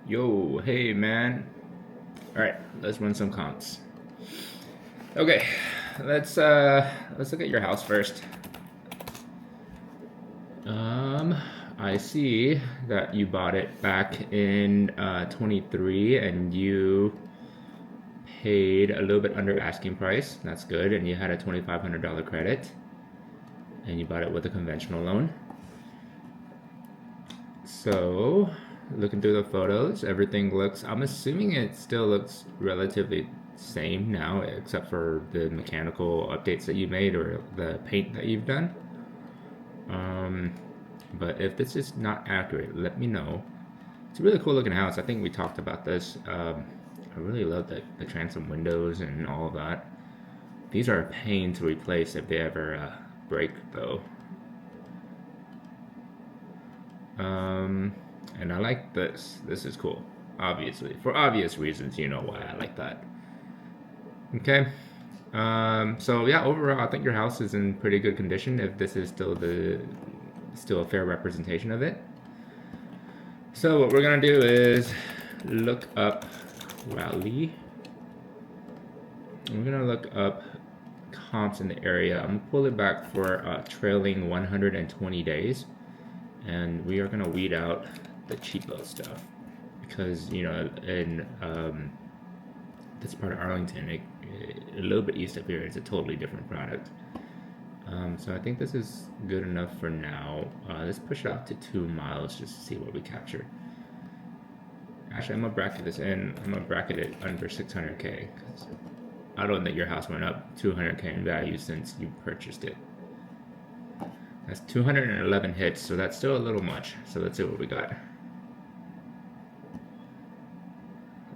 Yo, hey man. All right, let's run some comps. Okay, let's look at your house first. Um, I see that you bought it back in 23 and you paid a little bit under asking price. That's good, and you had a $2,500 credit, and you bought it with a conventional loan. So, looking through the photos, everything looks, I'm assuming it still looks relatively same now, except for the mechanical updates that you made or the paint that you've done. Um, but if this is not accurate, let me know. It's a really cool looking house. I think we talked about this. I really love the transom windows and all of that. These are a pain to replace if they ever break, though. Um, and I like this. This is cool. Obviously, for obvious reasons, you know why I like that. Okay. So yeah, overall, I think your house is in pretty good condition. If this is still a fair representation of it. So what we're gonna do is look up Crowley. We're gonna look up comps in the area. I'm gonna pull it back for trailing 120 days, and we are gonna weed out the cheapo stuff because in this part of Arlington, a little bit east of here, it's a totally different product. So I think this is good enough for now. Let's push it out to 2 miles just to see what we capture. Actually, I'm gonna bracket this in. I'm gonna bracket it under 600K because I don't think your house went up 200K in value since you purchased it. That's 211 hits, so that's still a little much. So let's see what we got.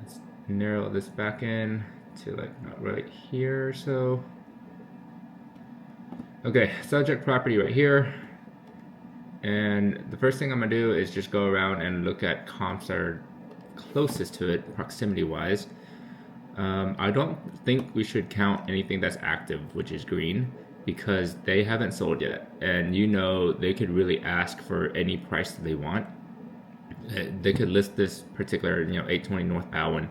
Let's narrow this back in to like not right here or so. Okay, subject property right here. And the first thing I'm gonna do is just go around and look at comps that are closest to it proximity wise. I don't think we should count anything that's active, which is green, because they haven't sold yet. And they could really ask for any price that they want. They could list this particular, 820 North Bowen.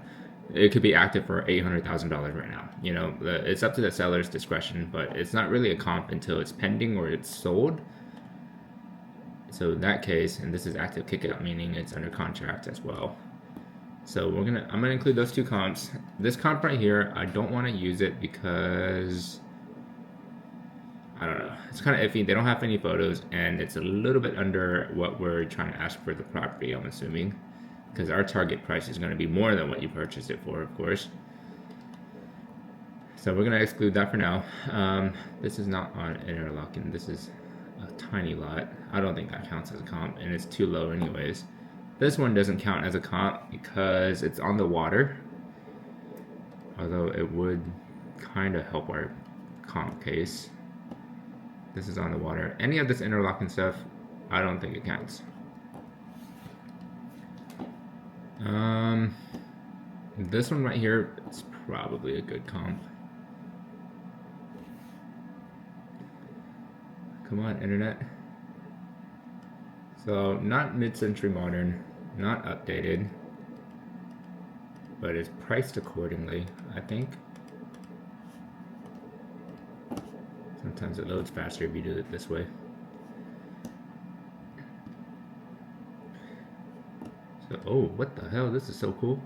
It could be active for $800,000 right now. It's up to the seller's discretion, but it's not really a comp until it's pending or it's sold. So in that case, and this is active kickout, meaning it's under contract as well. So I'm gonna include those two comps. This comp right here, I don't want to use it because I don't know. It's kind of iffy. They don't have any photos, and it's a little bit under what we're trying to ask for the property, I'm assuming, because our target price is going to be more than what you purchased it for, of course. So we're going to exclude that for now. This is not on interlocking. This is a tiny lot. I don't think that counts as a comp, and it's too low anyways. This one doesn't count as a comp because it's on the water, although it would kind of help our comp case. This is on the water. Any of this interlocking stuff, I don't think it counts. This one right here is probably a good comp. Come on, internet. So not mid-century modern, not updated, but it's priced accordingly, I think. Sometimes it loads faster if you do it this way. So, oh, what the hell? This is so cool.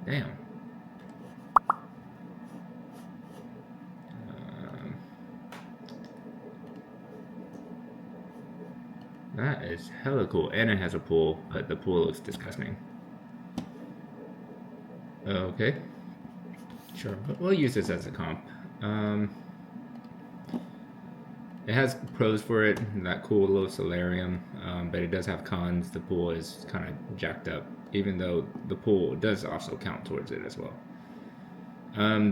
Damn. That is hella cool. And it has a pool, but the pool looks disgusting. Okay. Sure, but we'll use this as a comp. It has pros for it, that cool little solarium, but it does have cons. The pool is kind of jacked up, even though the pool does also count towards it as well.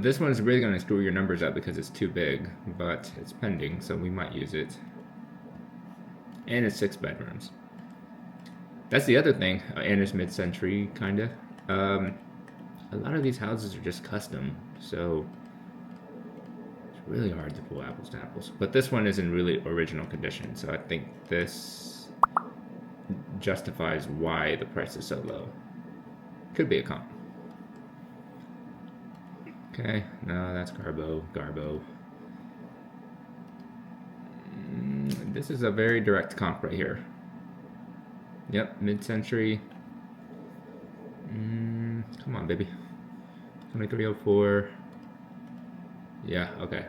This one's really going to screw your numbers up because it's too big, but it's pending, so we might use it. And it's 6 bedrooms. That's the other thing, and it's mid-century, kind of. A lot of these houses are just custom, so it's really hard to pull apples to apples. But this one is in really original condition, so I think this justifies why the price is so low. Could be a comp. Okay, no, that's Garbo. This is a very direct comp right here. Yep, mid-century. Come on, baby. 2304. Yeah, okay.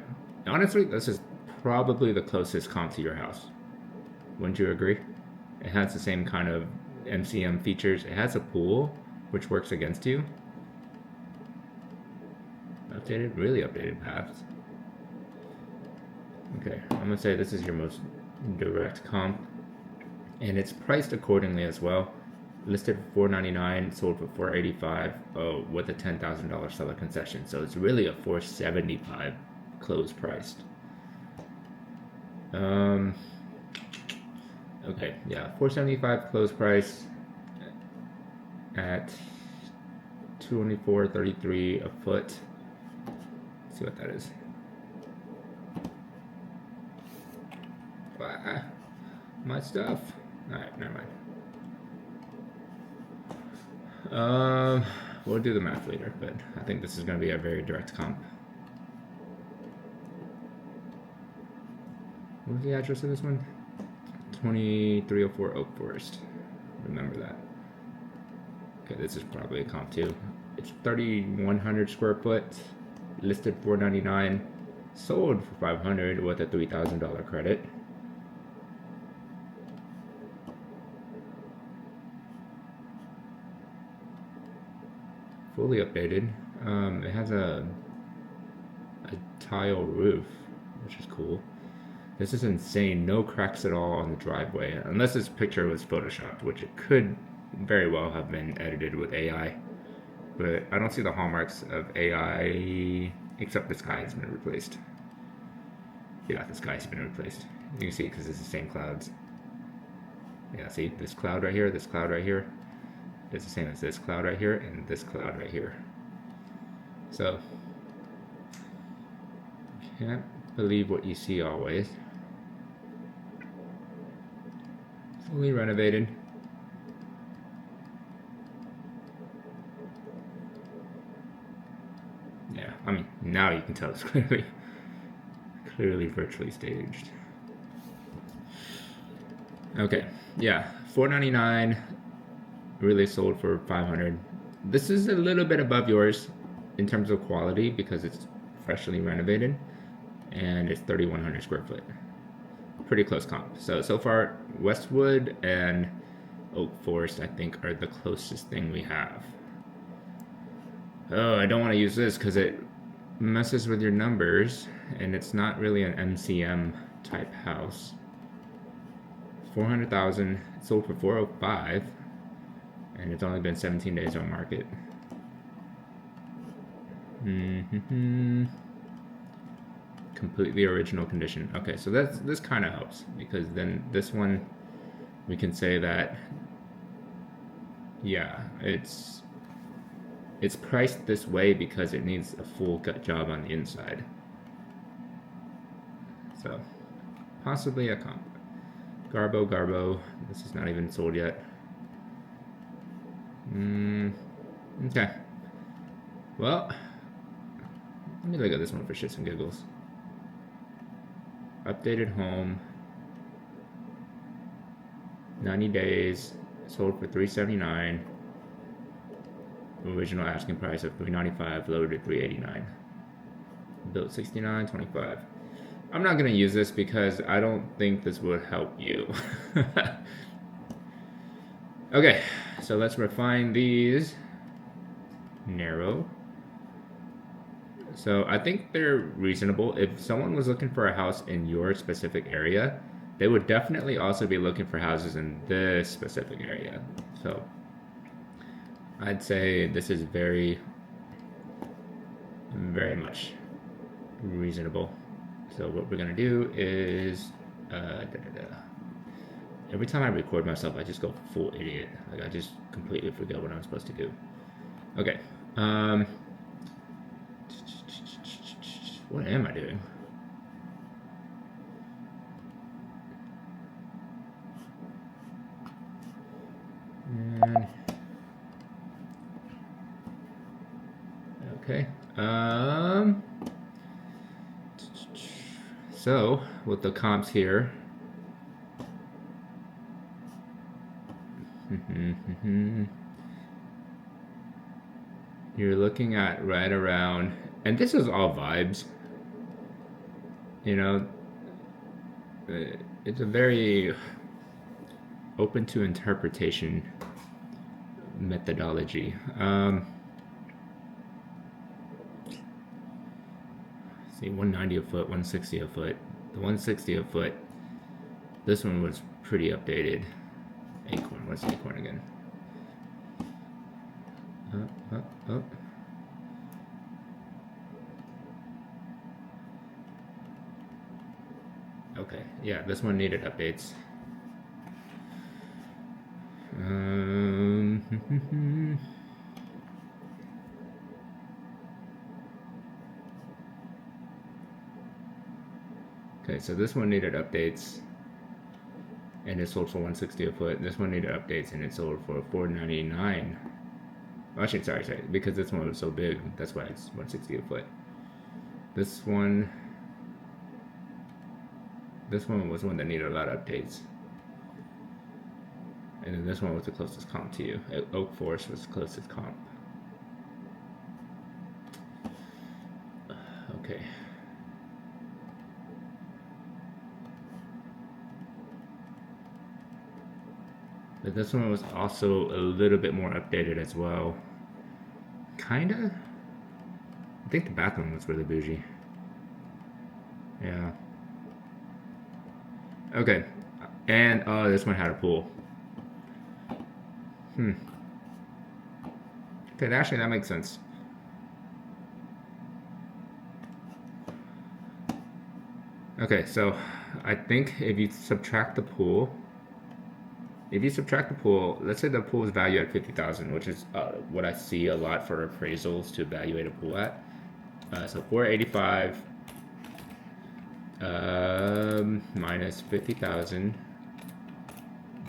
Honestly, this is probably the closest comp to your house. Wouldn't you agree? It has the same kind of MCM features. It has a pool, which works against you. Updated, really updated paths. Okay, I'm gonna say this is your most direct comp, and it's priced accordingly as well. Listed for $499, sold for $485. Oh, with a $10,000 seller concession, so it's really a $475 close priced. Okay, yeah, $475 close price at $224.33 a foot. Let's see what that is. My stuff. Alright, never mind. We'll do the math later, but I think this is going to be a very direct comp. What was the address of this one? 2304 Oak Forest. Remember that. Okay, this is probably a comp too. It's 3,100 square foot, listed $499, sold for $500 with a $3,000 credit. Fully updated. It has a tile roof, which is cool. This is insane. No cracks at all on the driveway, unless this picture was photoshopped, which it could very well have been edited with AI. But I don't see the hallmarks of AI, except the sky has been replaced. Yeah, the sky's been replaced. You can see because it's the same clouds. Yeah, see this cloud right here, this cloud right here. It's the same as this cloud right here and this cloud right here. So, can't believe what you see always. Fully renovated. Yeah, I mean, now you can tell it's clearly virtually staged. Okay, yeah, $499. Really sold for $500. This is a little bit above yours in terms of quality because it's freshly renovated and it's 3,100 square foot. Pretty close comp. So far, Westwood and Oak Forest, I think, are the closest thing we have. Oh, I don't want to use this because it messes with your numbers and it's not really an MCM type house. 400,000, sold for 405. And it's only been 17 days on market. Completely original condition. Okay, so this kind of helps because then this one we can say that yeah, it's priced this way because it needs a full gut job on the inside. So possibly a comp. Garbo. This is not even sold yet. Okay. Well, let me look at this one for shits and giggles. Updated home. 90 days. Sold for $379. Original asking price of $395. Loaded at $389. Built 69.25. I'm not gonna use this because I don't think this would help you. Okay, so let's refine these. Narrow. So I think they're reasonable. If someone was looking for a house in your specific area, they would definitely also be looking for houses in this specific area. So I'd say this is very much reasonable. So what we're gonna do is every time I record myself, I just go full idiot. Like I just completely forget what I'm supposed to do. Okay. What am I doing? And okay. So with the comps here, you're looking at right around, and this is all vibes. You know, it's a very open to interpretation methodology. See, 190 a foot, 160 a foot. The 160 a foot, this one was pretty updated. Acorn, what's Acorn again? Up. Okay, yeah, this one needed updates. Okay, so this one needed updates, and it sold for 160 a foot. This one needed updates, and it sold for 499. Actually, sorry, because this one was so big, that's why it's 160 a foot. This one was one that needed a lot of updates. And then this one was the closest comp to you. Oak Forest was the closest comp. Okay. But this one was also a little bit more updated as well. Kinda. I think the bathroom was really bougie. Yeah. Okay. And this one had a pool. Okay, actually that makes sense. Okay, so I think if you subtract the pool, let's say the pool is valued at 50,000, which is what I see a lot for appraisals to evaluate a pool at. So 485 minus 50,000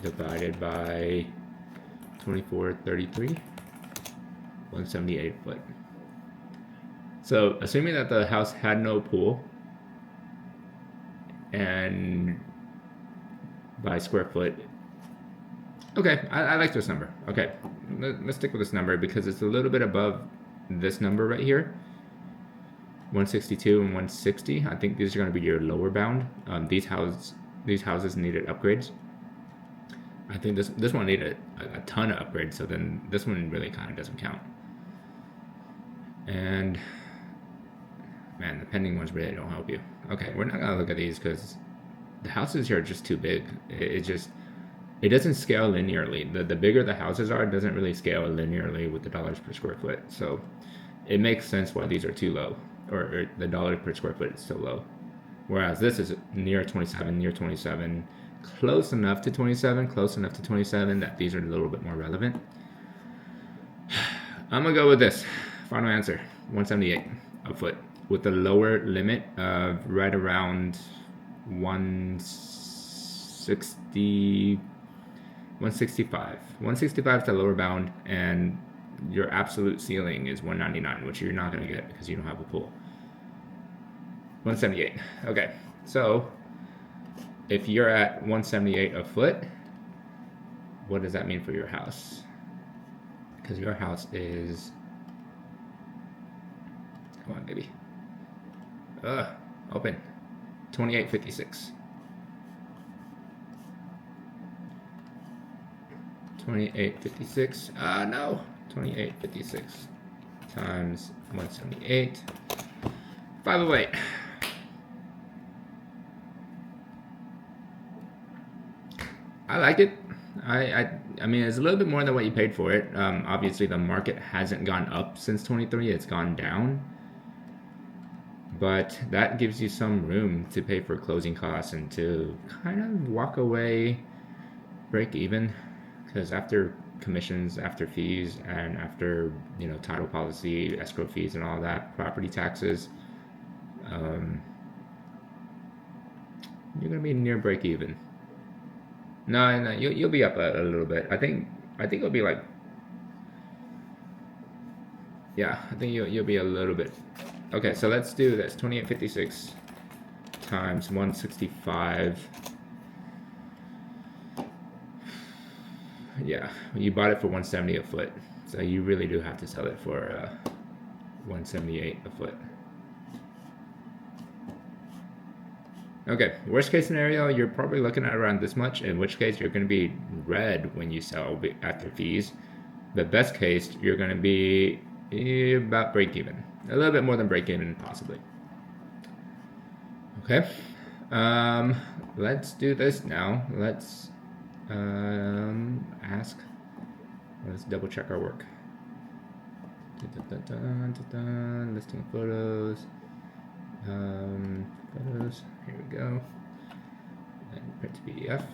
divided by 2433, 178 foot. So assuming that the house had no pool, and by square foot, okay, I like this number. Okay, let's stick with this number because it's a little bit above this number right here, 162 and 160. I think these are going to be your lower bound. These houses needed upgrades. I think this one needed a ton of upgrades, so then this one really kind of doesn't count. And man, the pending ones really don't help you. Okay, we're not gonna look at these because the houses here are just too big. It doesn't scale linearly. The bigger the houses are, it doesn't really scale linearly with the dollars per square foot. So it makes sense why these are too low, or the dollar per square foot is so low. Whereas this is near 27, close enough to 27 that these are a little bit more relevant. I'm gonna go with this. Final answer, 178 a foot, with the lower limit of right around 160, 165. 165 is the lower bound, and your absolute ceiling is 199, which you're not going to get because you don't have a pool. 178. Okay, so if you're at 178 a foot, what does that mean for your house? Because your house is, come on, baby. Open. 2856. 2856. No. 2856 times 178. 508. I like it. I mean, it's a little bit more than what you paid for it. Obviously, the market hasn't gone up since 23. It's gone down. But that gives you some room to pay for closing costs and to kind of walk away, break even. Because after commissions, after fees, and after, title policy, escrow fees, and all that, property taxes, you're gonna be near break even. No, you'll be up a little bit. I think I think it'll be like, yeah, I think you'll be a little bit. Okay, so let's do this. 2856 times 165. Yeah, you bought it for 170 a foot, so you really do have to sell it for 178 a foot. Okay, worst case scenario, you're probably looking at around this much, in which case you're going to be red when you sell after fees. The best case, you're going to be about break even. A little bit more than break even, possibly. Okay, let's do this now. Let's ask, let's double check our work. Listing photos. Photos, here we go. And print to PDF.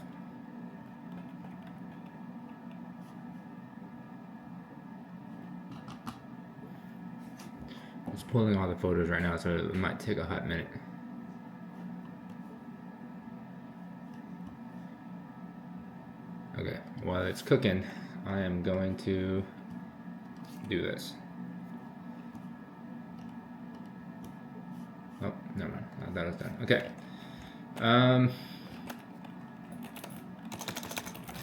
I'm just pulling all the photos right now, so it might take a hot minute. Okay, while it's cooking, I am going to do this. Oh, never mind. I thought it was done. Okay.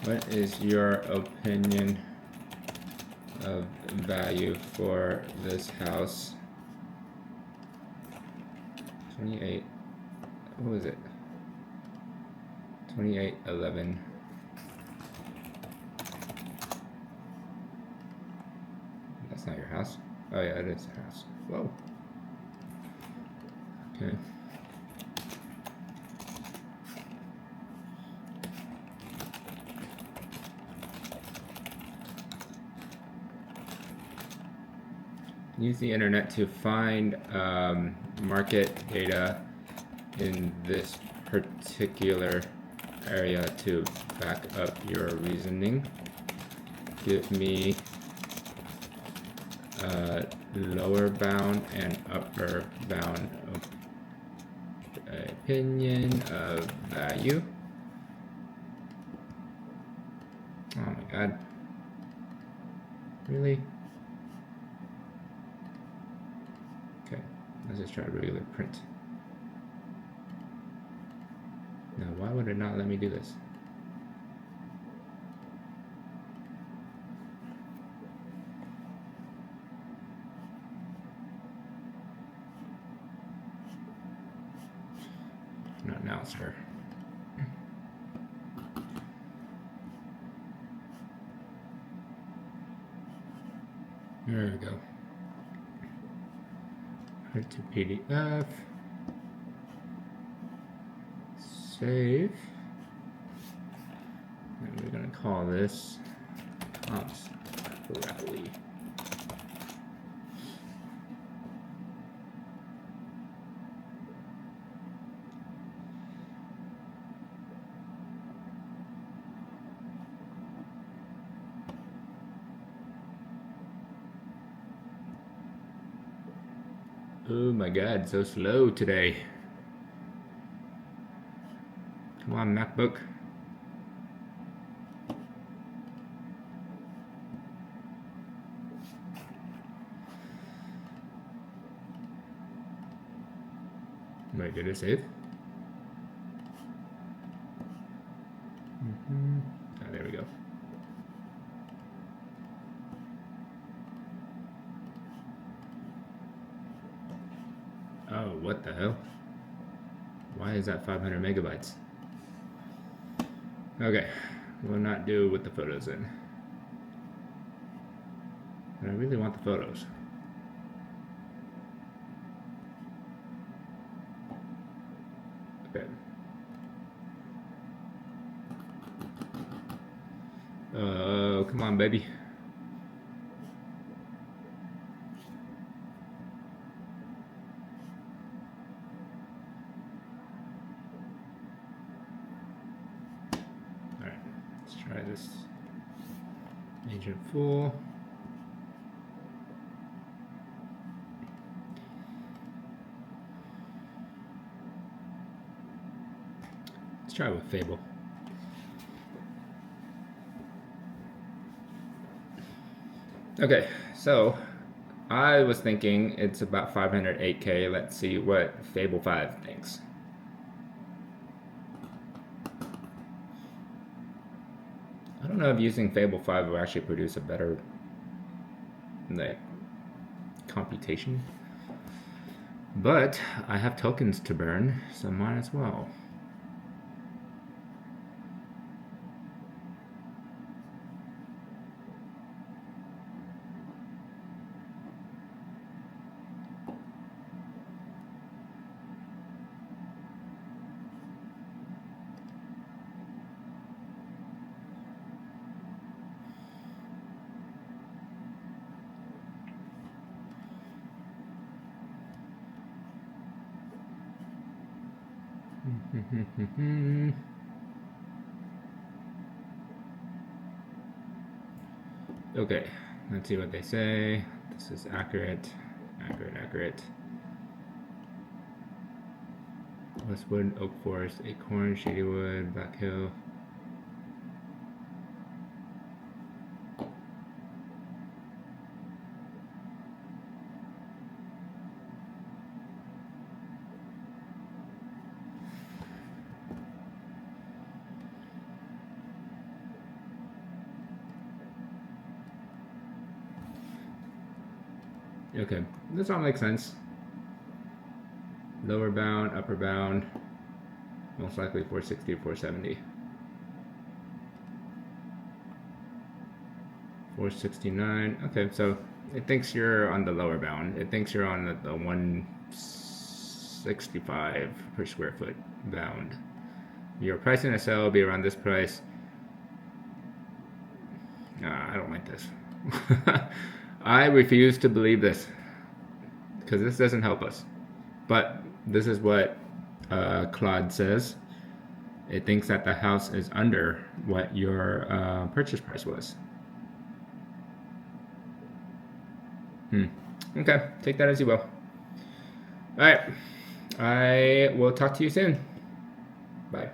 What is your opinion of value for this house? 28. What was it? 2811. That's not your house. Oh yeah, it is a house. Whoa. Okay. Use the internet to find market data in this particular area to back up your reasoning. Give me lower bound and upper bound of opinion of value. Oh my god. Really? Okay, let's just try regular print. Now, why would it not let me do this? Not now, sir. There we go. Print to PDF. Save. And we're gonna call this comps rally. Oh my god, so slow today. Come on, MacBook. Wait, did it save? Oh, there we go. Oh, what the hell? Why is that 500 megabytes? Okay, we'll not do with the photos in. But I really want the photos. Okay. Oh, come on, baby. Alright, let's try this. Agent full. Let's try with Fable. Okay, so I was thinking it's about 508K. Let's see what Fable 5 thinks. I don't know if using Fable 5 will actually produce a better like computation. But I have tokens to burn, so might as well. Okay, let's see what they say. This is accurate, accurate. Westwood, Oak Forest, Acorn, Shadywood, Black Hill. Okay, this all makes sense. Lower bound, upper bound, most likely 460 to 470. 469. Okay, so it thinks you're on the lower bound. It thinks you're on the 165 per square foot bound. Your price in a sale will be around this price. I don't like this. I refuse to believe this because this doesn't help us. But this is what Claude says. It thinks that the house is under what your purchase price was. Okay, take that as you will. All right, I will talk to you soon. Bye.